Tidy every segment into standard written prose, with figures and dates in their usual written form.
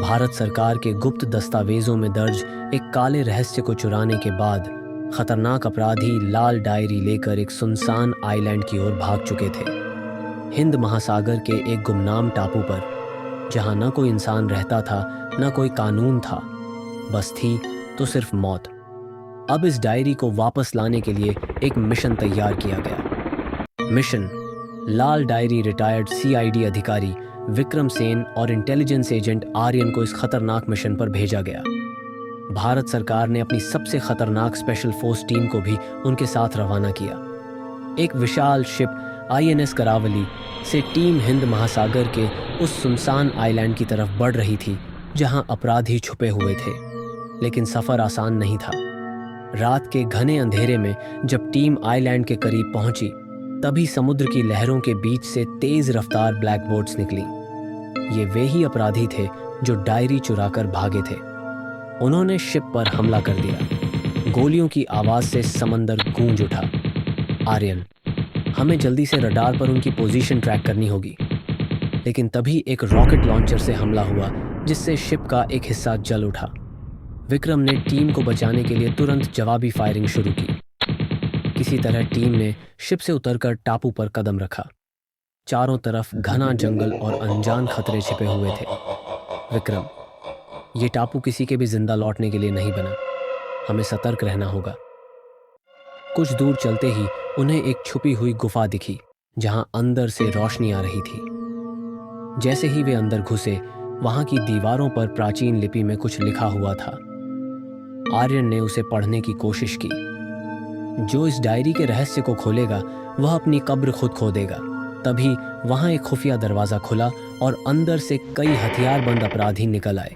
भारत सरकार के गुप्त दस्तावेजों में दर्ज एक काले रहस्य को चुराने के बाद खतरनाक अपराधी लाल डायरी लेकर एक सुनसान आइलैंड की ओर भाग चुके थे। हिंद महासागर के एक गुमनाम टापू पर, जहां न कोई इंसान रहता था न कोई कानून था, बस थी तो सिर्फ मौत। अब इस डायरी को वापस लाने के लिए एक मिशन तैयार किया गया। मिशन लाल डायरी रिटायर्ड सीआईडी अधिकारी विक्रम सेन और इंटेलिजेंस एजेंट आर्यन को इस खतरनाक मिशन पर भेजा गया। भारत सरकार ने अपनी सबसे खतरनाक स्पेशल फोर्स टीम को भी उनके साथ रवाना किया। एक विशाल शिप आईएनएस करावली से टीम हिंद महासागर के उस सुनसान आइलैंड की तरफ बढ़ रही थी जहां अपराधी छुपे हुए थे। लेकिन सफर आसान नहीं था। रात के घने अंधेरे में जब टीम आइलैंड के करीब पहुंची, तभी समुद्र की लहरों के बीच से तेज रफ्तार ब्लैक बोट्स निकली। ये वे ही अपराधी थे जो डायरी चुराकर भागे थे। उन्होंने शिप पर हमला कर दिया। गोलियों की आवाज से समंदर गूंज उठा। आर्यन, हमें जल्दी से रडार पर उनकी पोजीशन ट्रैक करनी होगी। लेकिन तभी एक रॉकेट लॉन्चर से हमला हुआ जिससे शिप का एक हिस्सा जल उठा। विक्रम ने टीम को बचाने के लिए तुरंत जवाबी फायरिंग शुरू की। किसी तरह टीम ने शिप से उतरकर टापू पर कदम रखा। चारों तरफ घना जंगल और अनजान खतरे छिपे हुए थे। विक्रम, ये टापू किसी के भी जिंदा लौटने के लिए नहीं बना। हमें सतर्क रहना होगा। कुछ दूर चलते ही उन्हें एक छुपी हुई गुफा दिखी जहां अंदर से रोशनी आ रही थी। जैसे ही वे अंदर घुसे, वहां की दीवारों पर प्राचीन लिपि में कुछ लिखा हुआ था। आर्यन ने उसे पढ़ने की कोशिश की। जो इस डायरी के रहस्य को खोलेगा वह अपनी कब्र खुद खोदेगा। तभी वहां एक खुफिया दरवाजा खुला और अंदर से कई हथियारबंद अपराधी निकल आए।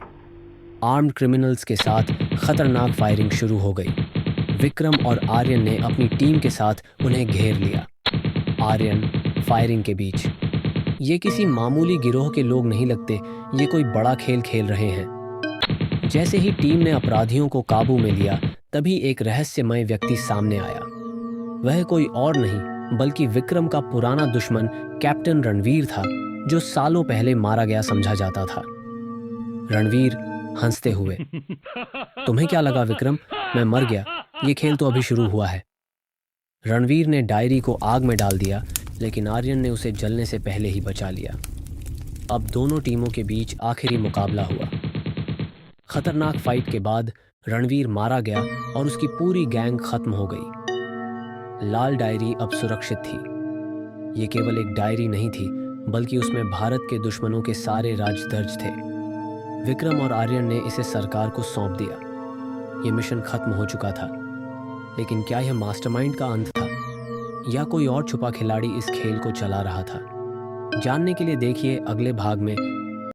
आर्म्ड क्रिमिनल्स के साथ खतरनाक फायरिंग शुरू हो गई। विक्रम और आर्यन ने अपनी टीम के साथ उन्हें घेर लिया। आर्यन फायरिंग के बीच, ये किसी मामूली गिरोह के लोग नहीं लगते, ये कोई बड़ा खेल खेल रहे हैं। जैसे ही टीम ने अपराधियों को काबू में लिया, तभी एक रहस्यमय व्यक्ति सामने आया। वह कोई और नहीं बल्कि विक्रम का पुराना दुश्मन कैप्टन रणवीर था, जो सालों पहले मारा गया समझा जाता था। रणवीर हंसते हुए, तुम्हें क्या लगा विक्रम, मैं मर गया? ये खेल तो अभी शुरू हुआ है। रणवीर ने डायरी को आग में डाल दिया, लेकिन आर्यन ने उसे जलने से पहले ही बचा लिया। अब दोनों टीमों के बीच आखिरी मुकाबला हुआ। खतरनाक फाइट के बाद रणवीर मारा गया और उसकी पूरी गैंग खत्म हो गई। लाल डायरी अब सुरक्षित थी। ये केवल एक डायरी नहीं थी, बल्कि उसमें भारत के दुश्मनों के सारे राज दर्ज थे। विक्रम और आर्यन ने इसे सरकार को सौंप दिया। ये मिशन खत्म हो चुका था। लेकिन क्या यह मास्टरमाइंड का अंत था, या कोई और छुपा खिलाड़ी इस खेल को चला रहा था? जानने के लिए देखिए अगले भाग में